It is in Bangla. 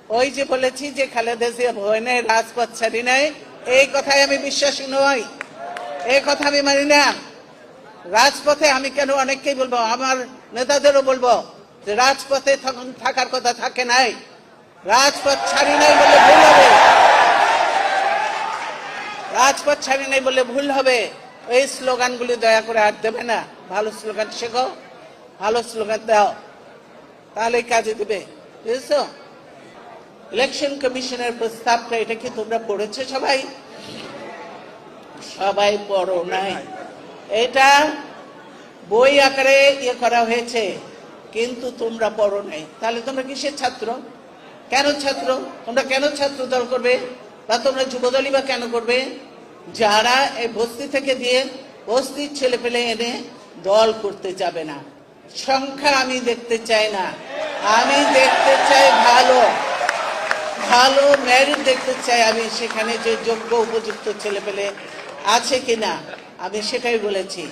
ওই যে বলেছি যে খালেদা জিয়া ভয় নেই, রাজপথ ছাড়ি নাই, এই কথায় আমি বিশ্বাসী নই, এই কথা আমি মানি না। রাজপথে আমি কেন অনেককেই বলবো, আমার নেতাদেরও বলবো যে রাজপথে থাকার কথা থাকে নাই, রাজপথ ছাড়ি নাই বলে ভুল হবে, রাজপথ ছাড়ি নাই বলে ভুল হবে। এই স্লোগানগুলি দয়া করে আর দেবে না। ভালো স্লোগান শেখো, ভালো স্লোগান দাও, তাহলে কাজে দিবে। বুঝেছো? ইলেকশন কমিশনের প্রস্তাবটা, এটা কি তোমরা পড়েছো সবাই? সবাই পড়ো নাই। এটা বই আকারে ইয়ে করা হয়েছে, কিন্তু তোমরা পড়ো নাই। তাহলে তোমরা কিসের ছাত্র? কেন ছাত্র? তোমরা কেন ছাত্র দল করবে, বা তোমরা যুবদলই বা কেন করবে? যারা এই বস্তি থেকে দিয়ে বস্তির ছেলে পেলে এনে দল করতে যাবে না। সংখ্যা আমি দেখতে চাই না, আমি দেখতে চাই ভালো ভালো মেরিট দেখতে চাই। আমি সেখানে যে যোগ্য উপযুক্ত ছেলে পেলে আছে কিনা, আমি সেটাই বলেছি।